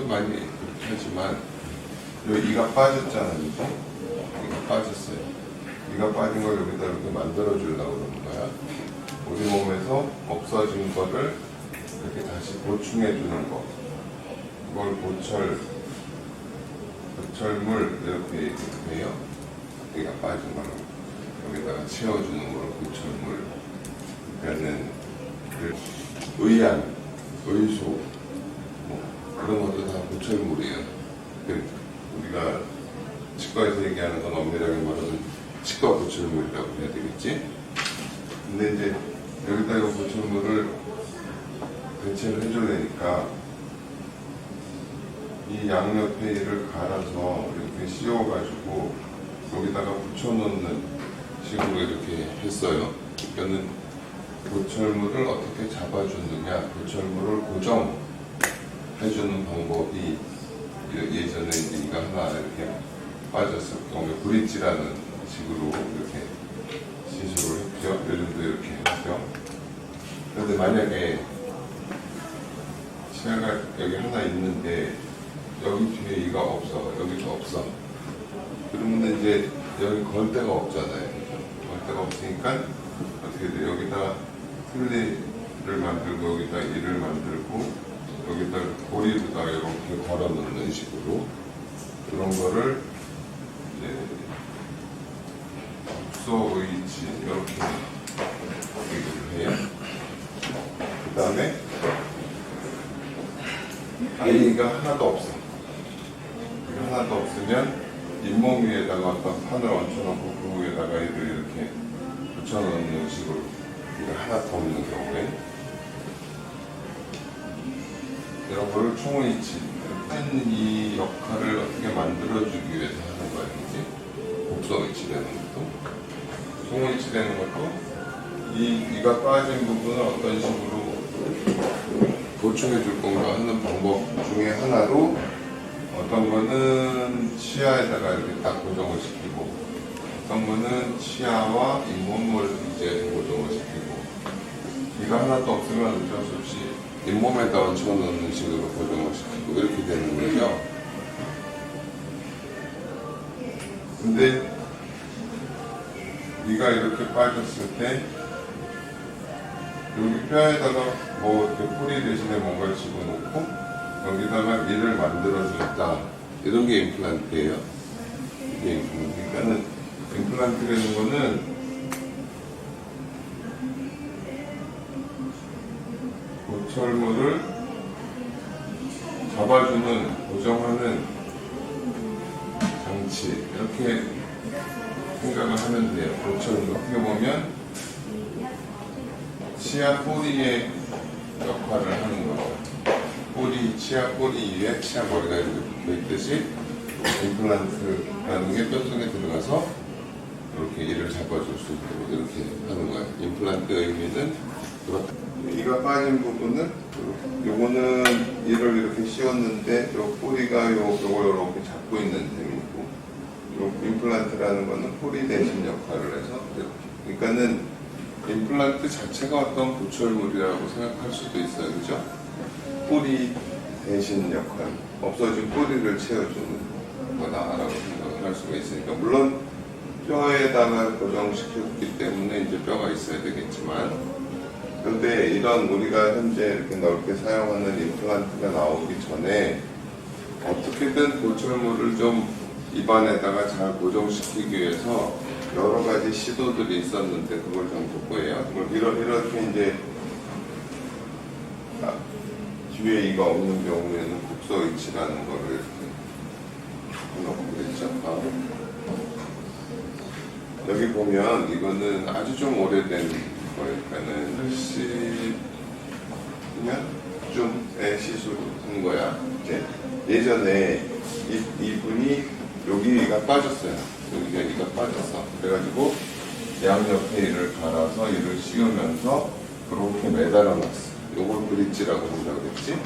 요즘도 많이 그렇게 하지만 요 이가 빠졌잖아요. 그죠? 이가 빠졌어요. 이가 빠진 걸 여기다 이렇게 만들어 주려고 그러는 거야. 우리 몸에서 없어진 거를 이렇게 다시 보충해 주는 거. 이걸 보철물 이렇게 해요. 이가 빠진 거를 여기다가 채워주는 거를 보철물. 그러니까는 그 의안, 의소 뭐 그런 것도 다 보철물이에요. 우리가 치과에서 얘기하는 건 엄밀하게 말하면 치과 보철물이라고 해야 되겠지. 근데 이제 여기다 이 보철물을 배치를 해주려니까 이 양옆에이를 갈아서 이렇게 씌워가지고 여기다가 붙여놓는 식으로 이렇게 했어요. 그러니까는 보철물을 어떻게 잡아주느냐, 보철물을 고정해주는 방법이 예전에 이가 하나 이렇게 빠졌을 경우에 브릿지라는 식으로 이렇게 시술을 했죠. 요즘도 이렇게 하죠. 그런데 만약에 치아가 여기 하나 있는데 여기 뒤에 이가 없어, 여기도 없어. 그러면 이제 여기 걸 데가 없잖아요. 걸 데가 없으니까 어떻게 돼? 여기다 틀니를 만들고 여기다 이를 만들고 여기다 고리로다 이렇게 걸어 놓는 식으로 그런 거를 이제 국소의치 이렇게 얘기를 해요. 그 다음에 아이가 하나도 없어. 하나도 없으면 잇몸 위에다가 어떤 판을 얹혀놓고 그 위에다가 이를 이렇게 붙여놓는 식으로 하나도 없는 경우에 이런 거를 총의치 이 역할을 어떻게 만들어주기 위해서 하는 거야. 이제 곡성의치 되는 것도 총의치 되는 것도 이가 빠진 부분을 어떤 식으로 보충해 줄 건가 하는 방법 중에 하나로 어떤 거는 치아에다가 이렇게 딱 고정을 시키고 어떤 거는 치아와 잇몸을 이제 고정을 시키고 이가 하나도 없으면 어쩔 수 없이 잇몸에다 얹혀놓는 식으로 고정을 시키고 이렇게 되는 거죠. 근데 이가 이렇게 빠졌을 때 여기 뼈에다가 뭐 이렇게 뿌리 대신에 뭔가를 집어넣고 여기다가 이를 만들어줬다. 이런 게 임플란트예요. 이게 임플란트. 그러니까는 임플란트라는 거는 보철물을 잡아주는, 고정하는 장치. 이렇게 생각을 하면 돼요. 보철물. 어떻게 보면 치아 뿌리의 역할을 하는 거죠. 치아 뿌리 위에 치아 머리가 이렇게 붙어있듯이 임플란트라는 게 뼈 속에 들어가서 이렇게 이를 잡아줄 수 있도록 이렇게 하는 거예요. 임플란트의 의미는 그렇다. 이가 빠진 부분은 요거는 이를 이렇게 씌웠는데 요 뿌리가 요걸 이렇게 잡고 있는 셈이고 요 임플란트라는 거는 뿌리 대신 역할을 해서 이렇게. 그러니까는 임플란트 자체가 어떤 보철물이라고 생각할 수도 있어요. 그죠? 뿌리 대신 역할, 없어진 뿌리를 채워주는 거다라고 생각을 할 수가 있으니까 물론 뼈에다가 고정시켰기 때문에 이제 뼈가 있어야 되겠지만 그런데 이런 우리가 현재 이렇게 넓게 사용하는 임플란트가 나오기 전에 어떻게든 보철물을 좀 입안에다가 잘 고정시키기 위해서 여러 가지 시도들이 있었는데 그걸 좀 돋보여요. 이렇게 이제 뒤에 이가 없는 경우에는 국소의치라는 거를 이렇게 해놓고 그랬죠. 여기 보면 이거는 아주 좀 오래된 거니까는 80년쯤에 시술한 거야. 이제 예전에 이분이 여기가 빠졌어요. 여기가 이가 빠졌어. 그래가지고 양옆에 이를 갈아서 이를 씌우면서 그렇게 매달아 놨어. 요걸 브릿지라고 한다고 그랬지?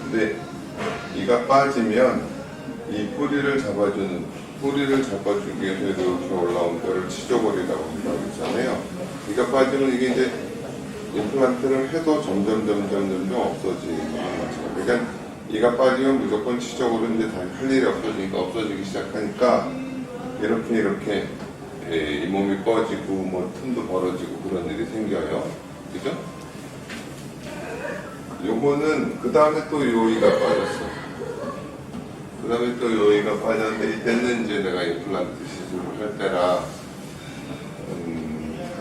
근데 이가 빠지면 이 뿌리를 잡아주기 위해서 이렇게 올라온 뼈를 치조골이라고 한다고 했잖아요. 이가 빠지면 이게 이제 임플란트를 해도 점점 없어지는 거죠. 그러니까 이가 빠지면 무조건 치적으로 이제 다 할 일이 없어지니까 없어지기 시작하니까 이렇게 이 몸이 뻐지고 뭐 틈도 벌어지고 그런 일이 생겨요. 그죠? 요거는 그 다음에 또 요이가 빠졌어. 그 다음에 또 요이가 빠졌는데 이때는 이제 내가 임플란트 시술을 할 때라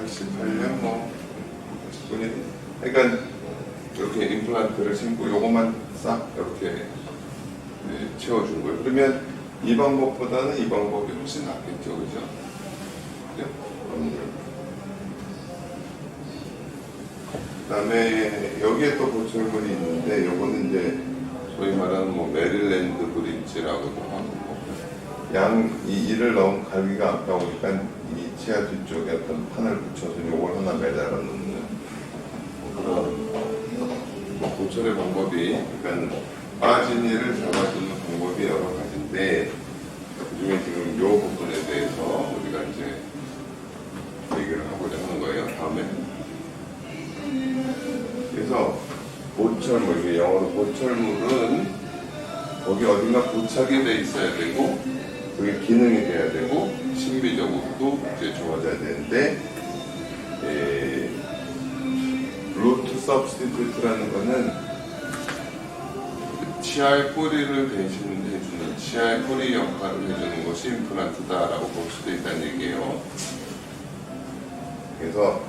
88년 뭐 89년 그러니까 이렇게 임플란트를 심고 요것만 싹 이렇게 채워준 거예요. 그러면 이 방법보다는 이 방법이 훨씬 낫겠죠, 그죠? 그 다음에 여기에 또 보철물이 있는데 요거는 이제 소위 말하는 뭐 메릴랜드 브릿지라고도 하고 이를 넣은 갈기가 아까우니까 이 치아 뒤쪽에 어떤 판을 붙여서 요걸 하나 매달아 놓는 그런 보철의 방법이 그러니까 빠진 이를 잡아주는 방법이 여러 가지인데 그중에 지금 요 부분에 대해서 우리가 이제 얘기를 하고자 하는 거예요. 다음에 그래서 보철물, 이게 영어로 보철물은 거기 어딘가 부착이 돼 있어야 되고 그게 기능이 돼야 되고 심미적으로도 이제 좋아져야 되는데 루트 서브스티튜트라는 거는 치아의 뿌리를 대신해주는 치아의 뿌리 역할을 해주는 것이 임플란트다라고 볼 수도 있다는 얘기예요. 그래서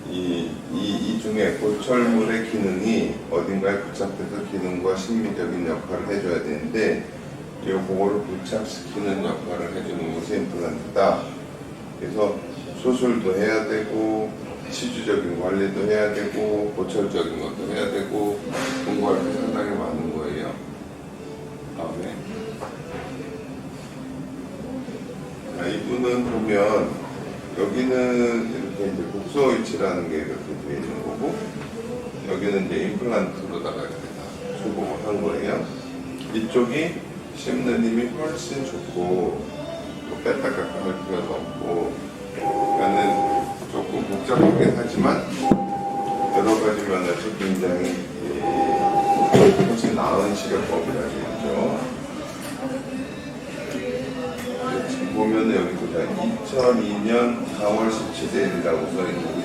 이 중에 보철물의 기능이 어딘가에 부착돼서 기능과 심미적인 역할을 해줘야 되는데 그거를 부착시키는 역할을 해주는 것이 임플란트다. 그래서 수술도 해야 되고 치주적인 관리도 해야 되고 보철적인 것도 해야 되고 공부할 게 상당히 많은 거예요. 다음에 이분은 보면 여기는 이렇게 이제 곡소이치라는 게 이렇게 되어 있는 거고 여기는 이제 임플란트로다가 이렇게 다 수공을 한 거예요. 이쪽이 씹는 힘이 훨씬 좋고 또 뺐다 깎아 할 필요도 없고 그러니까는 조금 복잡하긴 하지만 여러 가지 면에서 굉장히 훨씬 나은 시력법이라는 얘기죠. 지금 보면 여기 보자 2002년 4월 17일이라고 써 있는 거지.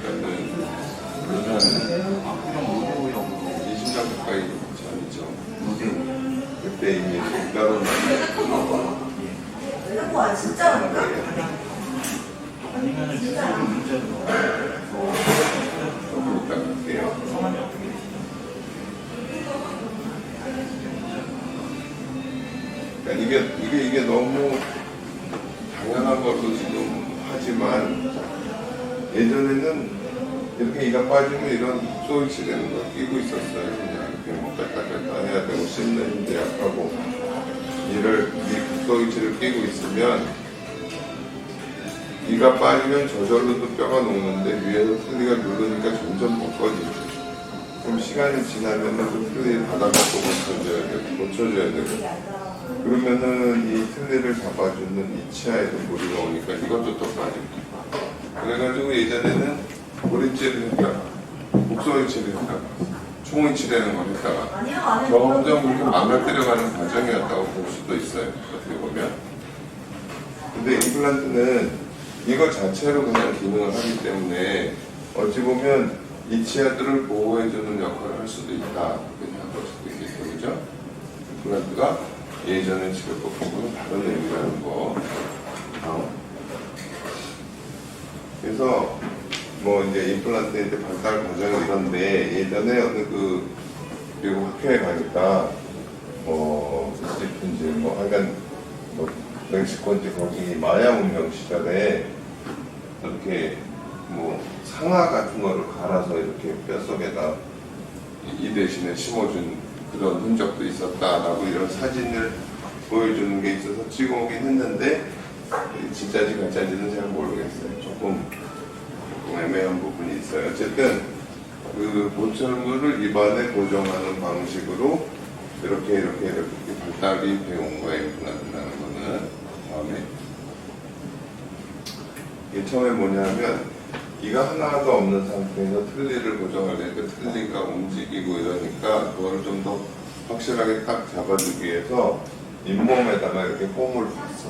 그러니까는 20년 가까이 전이죠. 그때 이미 국가로 와 진짜 많다. 조금 이따 갈게요. 그러니까 이게 너무 당연한 걸로 지금 하지만 예전에는 이렇게 이가 빠지면 이런 속소이치 되는 걸 끼고 있었어요. 그냥 이렇게 뭐 뺐다 해야 되고 씹는 힘도 약하고 이 속소이치를 끼고 있으면 이가 빠지면 저절로도 뼈가 녹는데 위에서 틀니가 누르니까 점점 벗겨지죠. 그럼 시간이 지나면 그 틀니를 바닥갖고 고쳐줘야 되고 그러면은 이 틀니를 잡아주는 이 치아에도 무리가 오니까 이것도 또 빠집니다. 그래가지고 예전에는 브릿지를 했다가 곡소이치를 했다가 충원치되는 걸 했다가 점점 그렇게 망가뜨려가는 과정이었다고 볼 수도 있어요. 어떻게 보면. 근데 임플란트는 이거 자체로 그냥 기능을 하기 때문에 어찌 보면 이 치아들을 보호해주는 역할을 할 수도 있다. 그렇게 생각할 수도 있겠죠. 그죠? 임플란트가 예전의 치료법하고는 다른 의미라는 거. 그래서 뭐 이제 임플란트 이제 발달 과정이 이런데 예전에 어느 미국 학교에 가니까 이집트인지 하여간 멕시코인지 거기 마야 문명 시절에 이렇게 상아 같은 거를 갈아서 이렇게 뼛속에다 이 대신에 심어준 그런 흔적도 있었다라고 이런 사진을 보여주는 게 있어서 찍어오긴 했는데 진짜인지 가짜인지는 잘 모르겠어요. 조금 애매한 부분이 있어요. 어쨌든 그 보철물을 입안에 고정하는 방식으로 이렇게 발달이 되어온 거예요. 임플란트라는 거는. 다음에 이게 처음에 뭐냐면 이가 하나도 없는 상태에서 틀니를 고정하려니까 틀니가 움직이고 이러니까 그거를 좀 더 확실하게 딱 잡아주기 위해서 잇몸에다가 이렇게 홈을 팠어.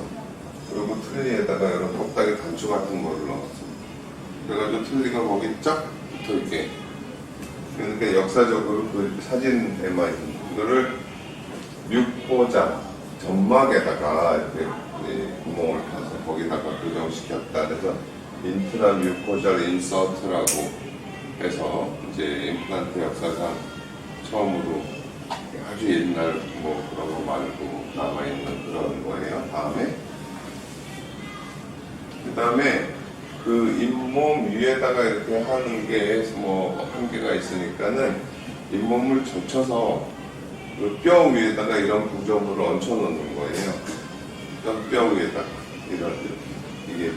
그리고 틀니에다가 이런 껍데기 단추 같은 거를 넣었어. 그래가지고 틀니가 거기 쫙 붙어있게. 그러니까 역사적으로 그 사진에만 있는 이거를 뮤코자 점막에다가 이렇게 구멍을 파서 거기다가 고정시켰다. 그래서 인트라 뮤코잘 인서트라고 해서 이제 임플란트 역사상 처음으로 아주 옛날 뭐 그런 거 말고 남아있는 그런 거예요. 그 다음에 그 잇몸 위에다가 이렇게 하는 게 뭐 한계가 있으니까는 잇몸을 젖혀서 그 뼈 위에다가 이런 구조물을 얹혀 놓는 거예요. 뼈 위에다가 이런 이게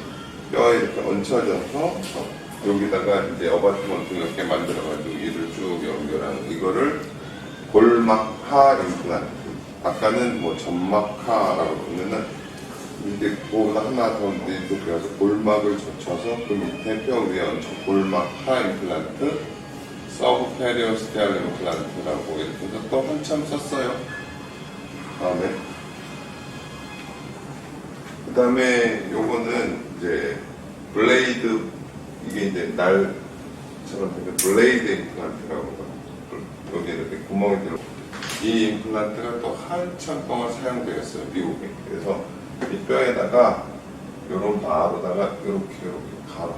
뼈에 이렇게 얹혀져서 여기다가 이제 어바트먼트 이렇게 만들어가지고 이를 쭉 연결하는 이거를 골막하 임플란트. 아까는 뭐 점막하라고 그러면은 이제 그거보다 하나 더 이렇게 해서 골막을 젖혀서 그 밑에 뼈 위에 얹혀 골막하 임플란트, 서브페리오스테알 임플란트라고 이렇게 해서 또 한참 썼어요. 그 다음에 요거는 이제 블레이드, 이게 이제 날처럼 되게 블레이드 임플란트라고 여기 이렇게 구멍이 들어. 이 임플란트가 또 한참 동안 사용되었어요, 미국에. 그래서 이 뼈에다가 요런 바로다가 이렇게 갈아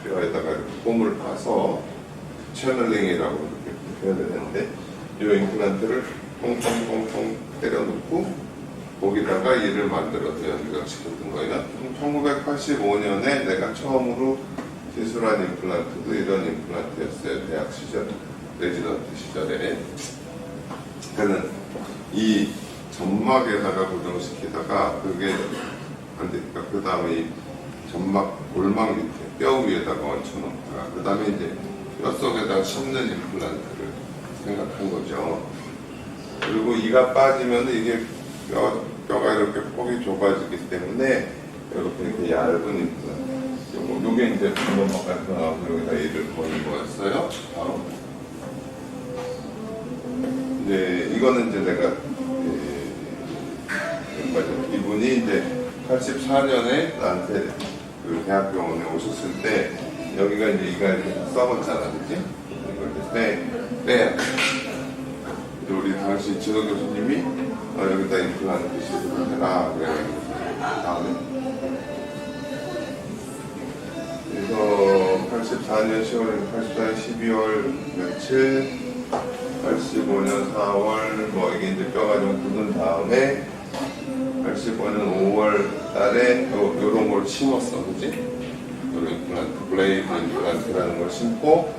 뼈에다가 이렇게 홈을 파서 채널링이라고 이렇게 해야 되는데 이 임플란트를 통통통통 때려놓고 거기다가 이를 만들어서 연결시켰던 거예요. 1985년에 내가 처음으로 시술한 임플란트도 이런 임플란트였어요. 대학 시절, 레지던트 시절에. 그는 이 점막에다가 고정시키다가 그게 안 되니까 그 다음에 이 점막 골막 밑에 뼈 위에다가 얹혀놓다가 그 다음에 이제 뼛속에다가 심는 임플란트를 생각한 거죠. 그리고 이가 빠지면 이게 뼈가 이렇게 폭이 좁아지기 때문에 이렇게 얇은 임플란트. 요게 이제 한번 바깥으로 나와서 여기다 이를 거는 거였어요. 이제 이거는 이제 내가 이분이 이제 84년에 나한테 그 대학병원에 오셨을 때 여기가 이제 이가 이렇게 썩었잖아, 그치? 이걸 이제 빼야 돼. 우리 당시 지도 교수님이 여기다 임플란트 시술을 해라 그래가지고 다음에 그래서 84년 10월, 84년 12월 며칠 85년 4월 뭐 이게 이제 뼈가 좀 굳은 다음에 85년 5월 달에 요런 걸 심었어, 그치? 요런 임플란트, 블레이드 임플란트라는 걸 심고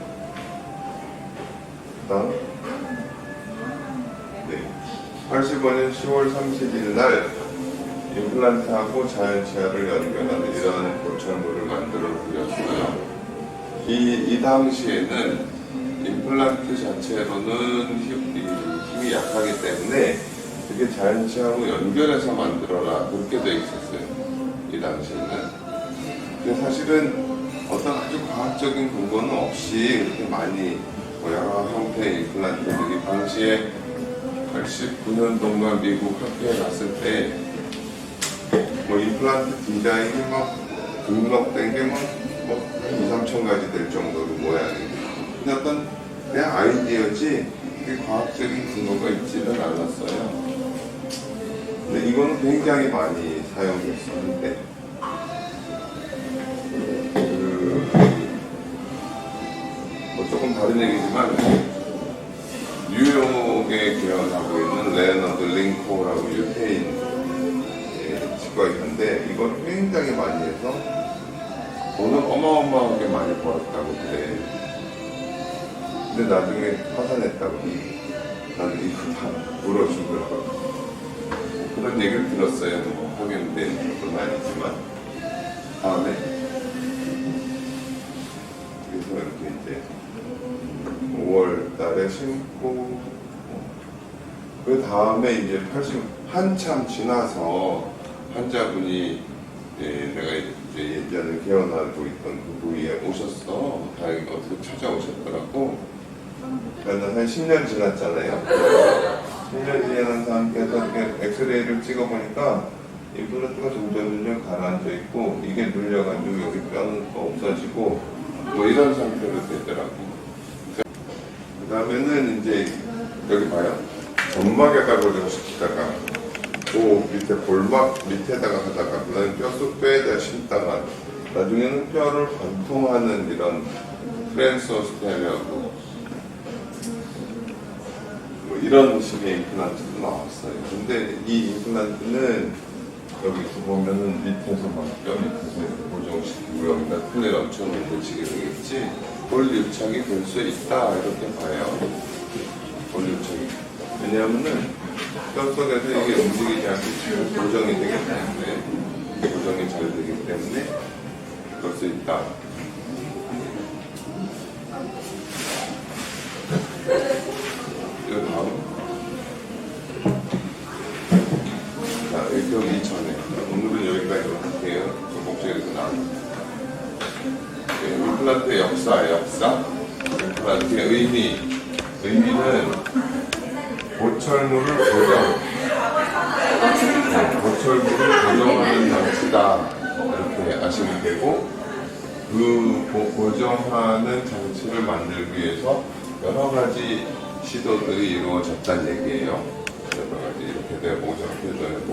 그다음 85년 10월 30일 날 임플란트하고 자연치아를 연결하는 이런 골철물을 만들어 드렸어요. 이 당시에는 임플란트 자체로는 힘이 약하기 때문에 이렇게 자연치하고 연결해서 만들어라 그렇게 돼 있었어요. 이 당시에는. 근데 사실은 어떤 아주 과학적인 근거는 없이 이렇게 많이 여러 형태의 임플란트들이 당시에 89년 동안 미국 학교에 갔을 때 뭐 임플란트 디자인이 막 등록된 게 막 2, 3천 가지 될 정도로 모양이. 근데 어떤 그냥 아이디어지 그게 과학적인 근거가 있지는 않았어요. 근데 이거는 굉장히 많이 사용됐었는데 뭐 조금 다른 얘기지만 뉴욕에 개원하고 있는 레너드 링코라고 유태인 치과 있는데 이걸 굉장히 많이 해서 돈을 어마어마하게 많이 벌었다고 그래. 근데 나중에 파산했다고. 나는 이거 다 물어주더라고. 그런 얘기를 들었어요. 뭐 확인된 건 아니지만. 다음에 그래서 이렇게 이제 5월 달에 심고 그 다음에 이제 80 한참 지나서 환자분이 내가 이제 예전에 뼈를 개원하고 있던 그 부위에 오셨어. 다행히 어떻게 찾아오셨더라고. 그러니까 한 10년 지났잖아요. 10년 지난 상태에서 이렇게 엑스레이를 찍어보니까 임플란트가 점점 가라앉아 있고 이게 눌려가지고 여기 뼈는 또 없어지고 뭐 이런 상태로 되더라고. 그 다음에는 이제 여기 봐요. 점막에다 고정시키다가 그 밑에 골막 밑에다가 하다가 그다음에 뼈에다 심다가 나중에는 뼈를 관통하는 이런 트랜스오스테미하고 뭐 이런 식의 임플란트도 나왔어요. 근데 이 임플란트는 여기 보면은 밑에서 막 뼈 밑에서 이렇게 고정시키고 여기다 끈을 엄청 올려치게 되겠지. 볼유착이 될 수 있다 이렇게 봐요. 볼유착이. 왜냐하면은 뼈 속에서 이게 움직이지 않게 고정이 되기 때문에 이게 고정이 잘 되기 때문에 그럴 수 있다. 이거 다음. 자, 여기 이전에 오늘은 여기까지 할게요. 그 목적에서 나왔습니다. 임플란트의 역사. 임플란트의 의미는 보철물을 고정하는 장치다 이렇게 아시면 되고, 그 고정하는 장치를 만들기 위해서 여러 가지 시도들이 이루어졌다는 얘기예요. 여러 가지 이렇게 되고 저렇게 되고,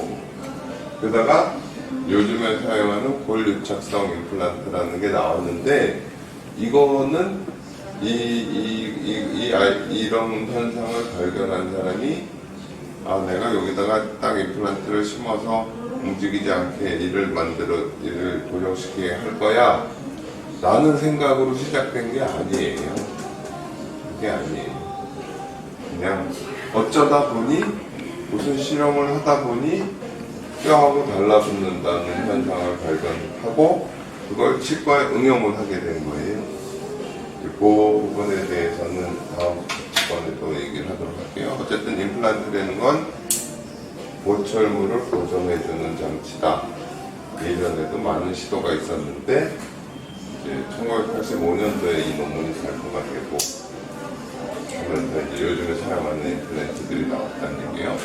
그러다가 요즘에 사용하는 골유착성 임플란트라는 게 나왔는데, 이거는 이런 현상을 발견한 사람이 내가 여기다가 딱 임플란트를 심어서 움직이지 않게 이를 고정시키게 할 거야 라는 생각으로 시작된 게 아니에요. 그게 아니에요. 그냥 어쩌다 보니 무슨 실험을 하다 보니 뼈하고 달라붙는다는 현상을 발견하고 그걸 치과에 응용을 하게 된 거예요. 그 부분에 대해서는 다음 번에 또 얘기를 하도록 할게요. 어쨌든 임플란트라는 건 보철물을 고정해주는 장치다. 예전에도 많은 시도가 있었는데 이제 1985년도에 이 논문이 발표가 되고 그러면서 이제 요즘에 사용하는 임플란트들이 나왔다는 얘기예요.